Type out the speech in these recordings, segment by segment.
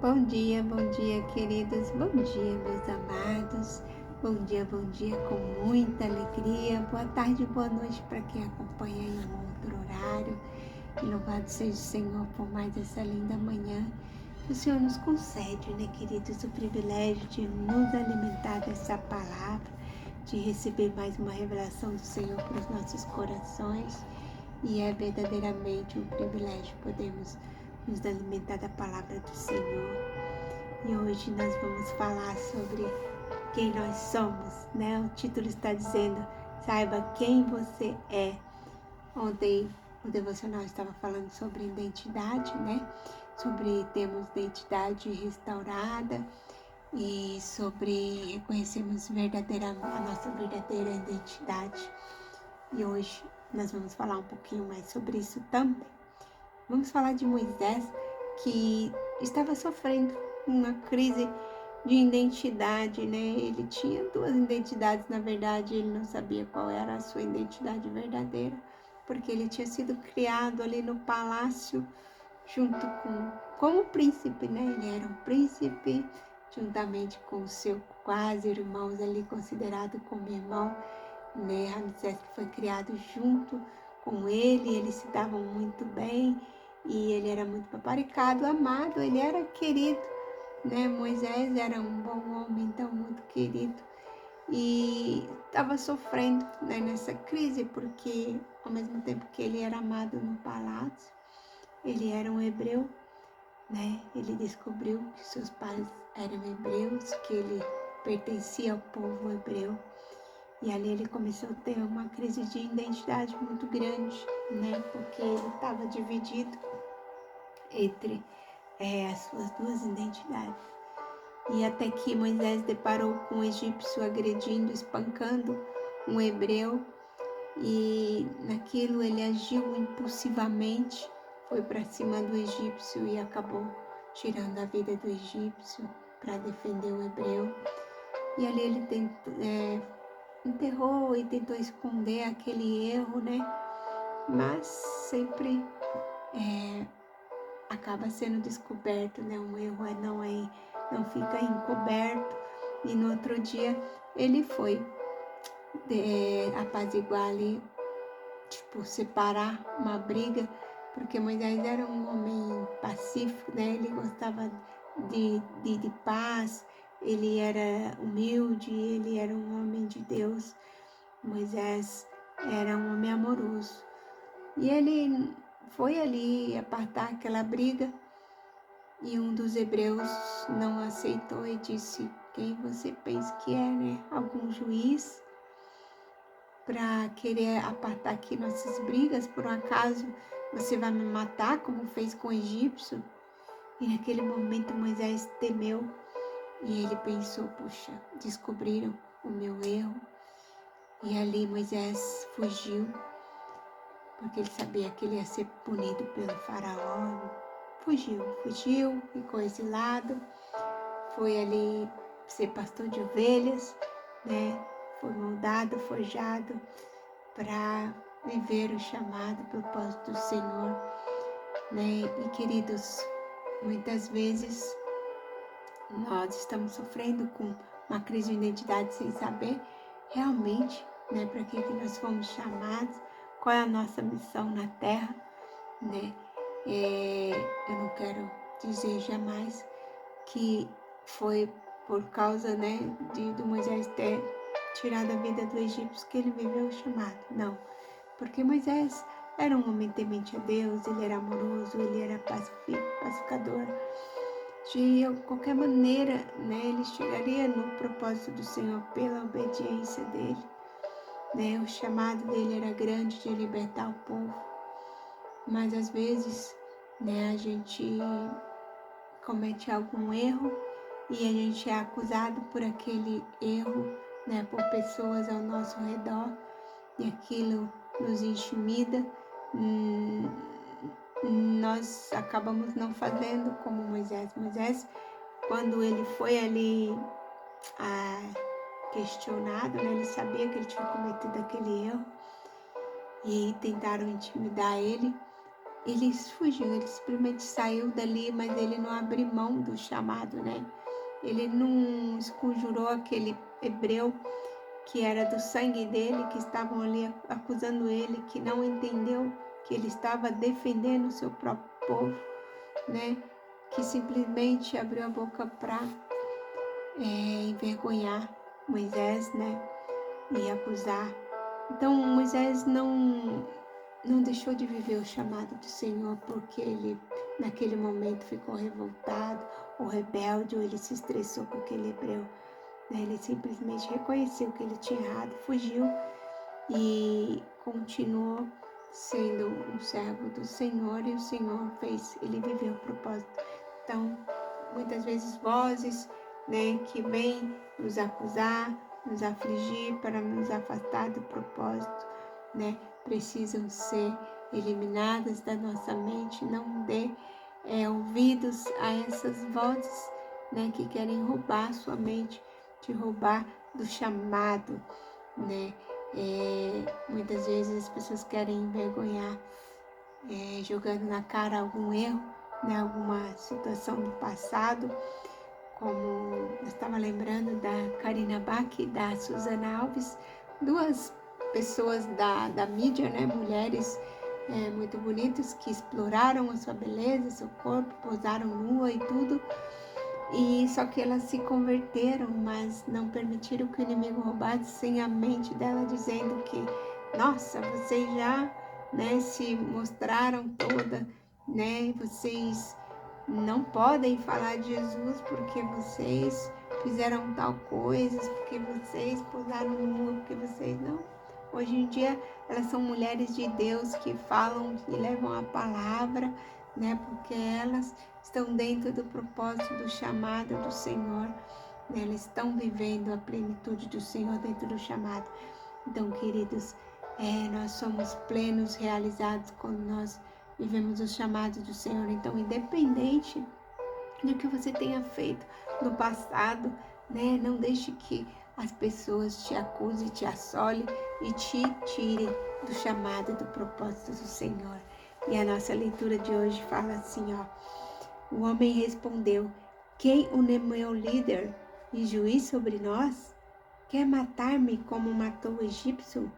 Bom dia, queridos. Bom dia, meus amados. Bom dia, com muita alegria. Boa tarde, boa noite para quem acompanha em um outro horário. E louvado seja o Senhor por mais essa linda manhã que o Senhor nos concede, né, queridos, o privilégio de nos alimentar dessa palavra, de receber mais uma revelação do Senhor para os nossos corações. E é verdadeiramente um privilégio podermos nos alimentar da palavra do Senhor. E hoje nós vamos falar sobre quem nós somos, né? O título está dizendo, saiba quem você é. Ontem o devocional estava falando sobre identidade, né? Sobre termos identidade restaurada e sobre reconhecermos a nossa verdadeira identidade. E hoje nós vamos falar um pouquinho mais sobre isso também. Vamos falar de Moisés, que estava sofrendo uma crise de identidade, né? Ele tinha duas identidades, na verdade, ele não sabia qual era a sua identidade verdadeira, porque ele tinha sido criado ali no palácio junto como príncipe, né? Ele era um príncipe, juntamente com o seu quase irmãos ali, considerado como irmão, né? Ramsés foi criado junto com ele, eles se davam muito bem e ele era muito paparicado, amado, ele era querido, né? Moisés era um bom homem, então muito querido, e estava sofrendo, né, nessa crise, porque ao mesmo tempo que ele era amado no palácio, ele era um hebreu, né? Ele descobriu que seus pais eram hebreus, que ele pertencia ao povo hebreu. E ali ele começou a ter uma crise de identidade muito grande, né? Porque ele estava dividido entre as suas duas identidades. E até que Moisés deparou com um egípcio agredindo, espancando um hebreu. E naquilo ele agiu impulsivamente, foi para cima do egípcio e acabou tirando a vida do egípcio para defender o hebreu. E ali ele enterrou e tentou esconder aquele erro, né? Mas sempre acaba sendo descoberto, né? Um erro não fica encoberto. E no outro dia ele foi apaziguar ali, separar uma briga, porque Moisés era um homem pacífico, né? Ele gostava de paz, ele era humilde, ele era um homem de Deus. Moisés era um homem amoroso. E ele foi ali apartar aquela briga e um dos hebreus não aceitou e disse: quem você pensa que é, né? Algum juiz para querer apartar aqui nossas brigas? Por um acaso você vai me matar como fez com o egípcio? E naquele momento Moisés temeu e ele pensou: puxa, descobriram o meu erro. E ali Moisés fugiu, porque ele sabia que ele ia ser punido pelo faraó. Fugiu, ficou exilado, foi ali ser pastor de ovelhas, né? Foi moldado, forjado para viver o chamado, o propósito do Senhor, né? E queridos, muitas vezes nós estamos sofrendo com uma crise de identidade sem saber realmente, né, para que nós fomos chamados, qual é a nossa missão na Terra, né? Eu não quero dizer jamais que foi por causa, né, do Moisés ter tirado a vida do egípcio que ele viveu o chamado. Não, porque Moisés era um homem temente a Deus, ele era amoroso, ele era pacificador. De qualquer maneira, né, ele chegaria no propósito do Senhor pela obediência dele, né? O chamado dele era grande de libertar o povo, mas às vezes, né, a gente comete algum erro e a gente é acusado por aquele erro, né, por pessoas ao nosso redor, e aquilo nos intimida. Nós acabamos não fazendo como Moisés. Moisés, quando ele foi ali questionado, né, ele sabia que ele tinha cometido aquele erro e tentaram intimidar ele, ele fugiu, ele simplesmente saiu dali, mas ele não abriu mão do chamado, né? Ele não esconjurou aquele hebreu que era do sangue dele, que estavam ali acusando ele, que não entendeu que ele estava defendendo o seu próprio povo, né? Que simplesmente abriu a boca para envergonhar Moisés, né? E acusar. Então Moisés não deixou de viver o chamado do Senhor porque ele naquele momento ficou revoltado ou rebelde, ou ele se estressou com aquele hebreu. Ele simplesmente reconheceu que ele tinha errado, fugiu e continuou sendo um servo do Senhor, e o Senhor fez ele viver o propósito. Então, muitas vezes vozes, né, que vêm nos acusar, nos afligir para nos afastar do propósito, né, precisam ser eliminadas da nossa mente. Não dê ouvidos a essas vozes, né, que querem roubar sua mente, te roubar do chamado, né? Muitas vezes as pessoas querem envergonhar, jogando na cara algum erro, né? Alguma situação do passado, como eu estava lembrando da Karina Bach e da Susana Alves, duas pessoas da mídia, né? Mulheres muito bonitas que exploraram a sua beleza, seu corpo, posaram nua e tudo. E só que elas se converteram, mas não permitiram que o inimigo roubasse a mente dela, dizendo que, nossa, vocês já, né, se mostraram toda, né, vocês não podem falar de Jesus porque vocês fizeram tal coisa, porque vocês posaram nua, porque vocês não. Hoje em dia elas são mulheres de Deus que falam e levam a palavra, né, porque elas estão dentro do propósito do chamado do Senhor, né? Elas estão vivendo a plenitude do Senhor dentro do chamado. Então, queridos, nós somos plenos, realizados quando nós vivemos o chamado do Senhor. Então, independente do que você tenha feito no passado, né? Não deixe que as pessoas te acusem, te assolem e te tirem do chamado e do propósito do Senhor. E a nossa leitura de hoje fala assim, ó. O homem respondeu: quem o meu líder e juiz sobre nós? Quer matar-me como matou o egípcio?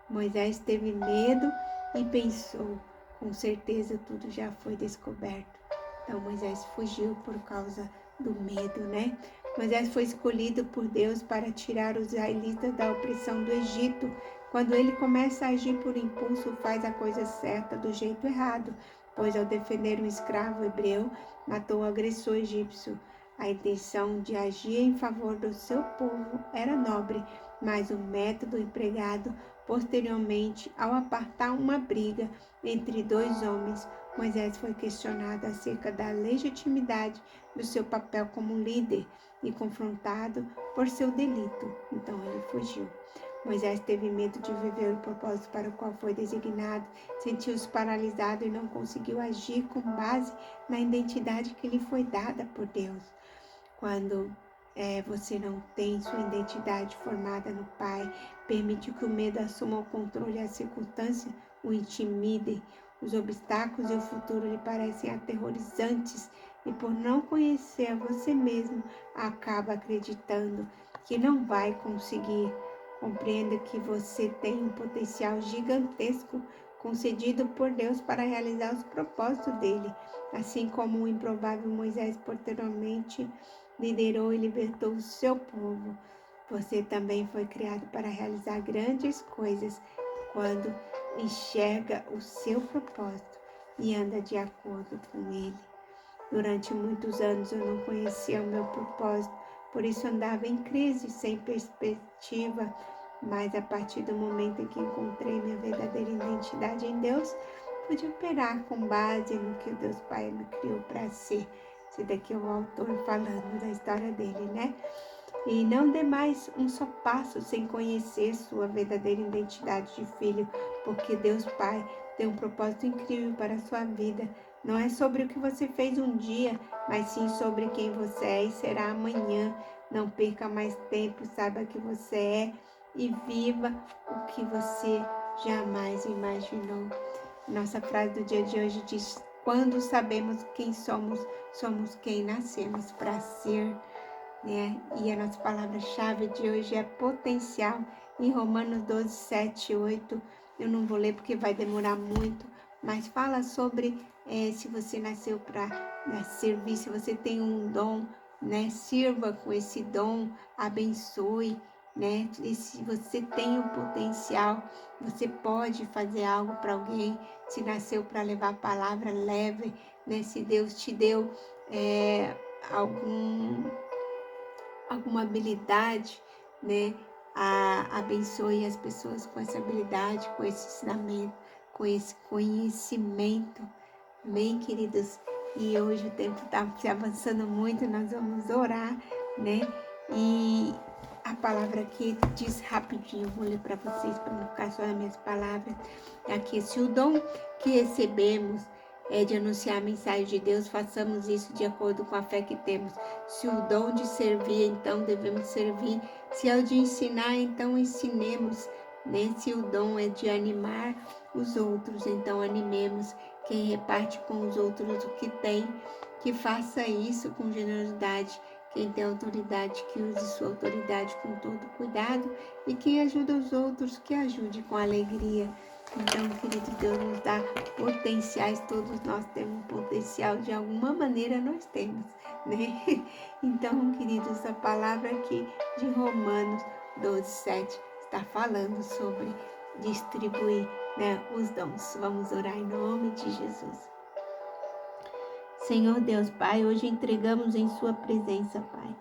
Moisés teve medo e pensou: com certeza tudo já foi descoberto. Então Moisés fugiu por causa do medo, né? Moisés foi escolhido por Deus para tirar os israelitas da opressão do Egito. Quando ele começa a agir por impulso, faz a coisa certa do jeito errado, pois ao defender um escravo hebreu, matou o agressor egípcio. A intenção de agir em favor do seu povo era nobre, mas o método empregado posteriormente, ao apartar uma briga entre dois homens, Moisés foi questionado acerca da legitimidade do seu papel como líder e confrontado por seu delito. Então ele fugiu. Moisés teve medo de viver o propósito para o qual foi designado, sentiu-se paralisado e não conseguiu agir com base na identidade que lhe foi dada por Deus. Quando você não tem sua identidade formada no Pai, permite que o medo assuma o controle e as circunstâncias o intimidem. Os obstáculos e o futuro lhe parecem aterrorizantes e por não conhecer a você mesmo, acaba acreditando que não vai conseguir. Compreenda que você tem um potencial gigantesco concedido por Deus para realizar os propósitos dele, assim como o improvável Moisés posteriormente liderou e libertou o seu povo. Você também foi criado para realizar grandes coisas quando enxerga o seu propósito e anda de acordo com ele. Durante muitos anos eu não conhecia o meu propósito, por isso andava em crise, sem perspectiva, mas a partir do momento em que encontrei minha verdadeira identidade em Deus, pude operar com base no que o Deus Pai me criou para ser. Esse daqui é o autor falando da história dele, né? E não dê mais um só passo sem conhecer sua verdadeira identidade de filho, porque Deus Pai tem um propósito incrível para a sua vida. Não é sobre o que você fez um dia, mas sim sobre quem você é e será amanhã. Não perca mais tempo, saiba que você é e viva o que você jamais imaginou. Nossa frase do dia de hoje diz: quando sabemos quem somos, somos quem nascemos para ser, né? E a nossa palavra-chave de hoje é potencial. Em Romanos 12, 7 e 8, eu não vou ler porque vai demorar muito, mas fala sobre se você nasceu para servir, se você tem um dom, né? Sirva com esse dom, abençoe, né? E se você tem o potencial, você pode fazer algo para alguém. Se nasceu para levar a palavra, leve, né? Se Deus te deu alguma habilidade, né? Abençoe as pessoas com essa habilidade, com esse ensinamento, com esse conhecimento. Amém, queridos? E hoje o tempo está se avançando muito, nós vamos orar, né? E a palavra aqui diz rapidinho, vou ler para vocês, para não ficar só nas minhas palavras. Aqui, se o dom que recebemos é de anunciar a mensagem de Deus, façamos isso de acordo com a fé que temos. Se o dom de servir, então devemos servir. Se é o de ensinar, então ensinemos, né? Se o dom é de animar os outros, então animemos. Quem reparte com os outros o que tem, que faça isso com generosidade. Quem tem autoridade, que use sua autoridade com todo cuidado. E quem ajuda os outros, que ajude com alegria. Então, querido Deus, nos dá potenciais, todos nós temos um potencial, de alguma maneira nós temos, né? Então, queridos, a palavra aqui de Romanos 12, 7 está falando sobre distribuir, né, os dons. Vamos orar em nome de Jesus. Senhor Deus, Pai, hoje entregamos em sua presença, Pai.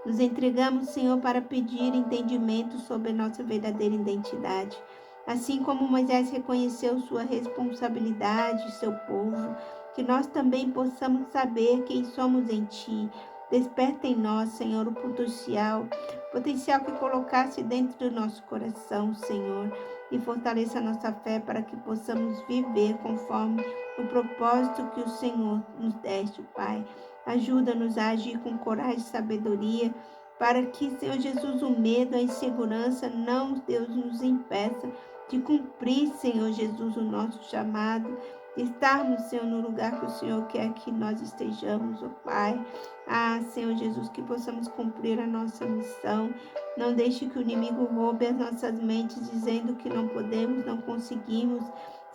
Nos entregamos, Senhor, para pedir entendimento sobre nossa verdadeira identidade. Assim como Moisés reconheceu sua responsabilidade, seu povo, que nós também possamos saber quem somos em Ti. Desperta em nós, Senhor, o potencial que colocasse dentro do nosso coração, Senhor, e fortaleça a nossa fé para que possamos viver conforme o propósito que o Senhor nos deste, Pai. Ajuda-nos a agir com coragem e sabedoria, para que, Senhor Jesus, o medo, a insegurança não, Deus, nos impeça de cumprir, Senhor Jesus, o nosso chamado, de estarmos, Senhor, no lugar que o Senhor quer que nós estejamos, ó Pai. Senhor Jesus, que possamos cumprir a nossa missão. Não deixe que o inimigo roube as nossas mentes, dizendo que não podemos, não conseguimos.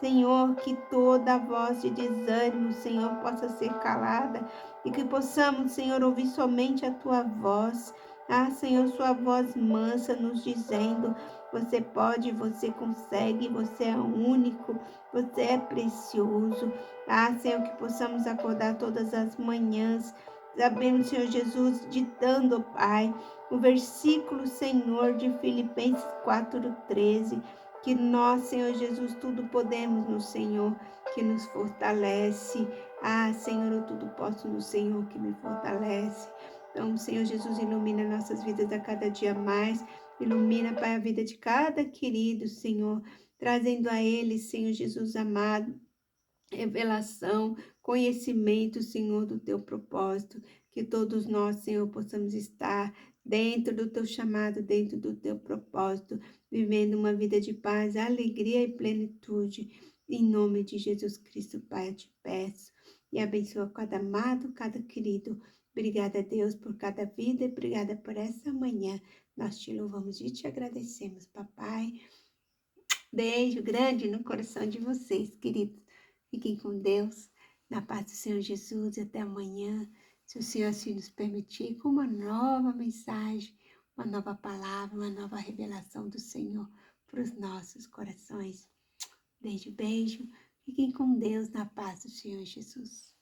Senhor, que toda voz de desânimo, Senhor, possa ser calada e que possamos, Senhor, ouvir somente a Tua voz. Senhor, Sua voz mansa nos dizendo: você pode, você consegue, você é único, você é precioso. Senhor, que possamos acordar todas as manhãs, sabendo, Senhor Jesus, ditando, Pai, o versículo, Senhor, de Filipenses 4:13, que nós, Senhor Jesus, tudo podemos no Senhor, que nos fortalece. Senhor, eu tudo posso no Senhor, que me fortalece. Então, Senhor Jesus, ilumina nossas vidas a cada dia mais. Ilumina, Pai, a vida de cada querido, Senhor, trazendo a ele, Senhor Jesus amado, revelação, conhecimento, Senhor, do Teu propósito, que todos nós, Senhor, possamos estar dentro do Teu chamado, dentro do Teu propósito, vivendo uma vida de paz, alegria e plenitude. Em nome de Jesus Cristo, Pai, eu te peço e abençoa cada amado, cada querido. Obrigada, Deus, por cada vida e obrigada por essa manhã. Nós te louvamos e te agradecemos, papai. Beijo grande no coração de vocês, queridos. Fiquem com Deus, na paz do Senhor Jesus, e até amanhã, se o Senhor assim nos permitir, com uma nova mensagem, uma nova palavra, uma nova revelação do Senhor para os nossos corações. Beijo, beijo. Fiquem com Deus, na paz do Senhor Jesus.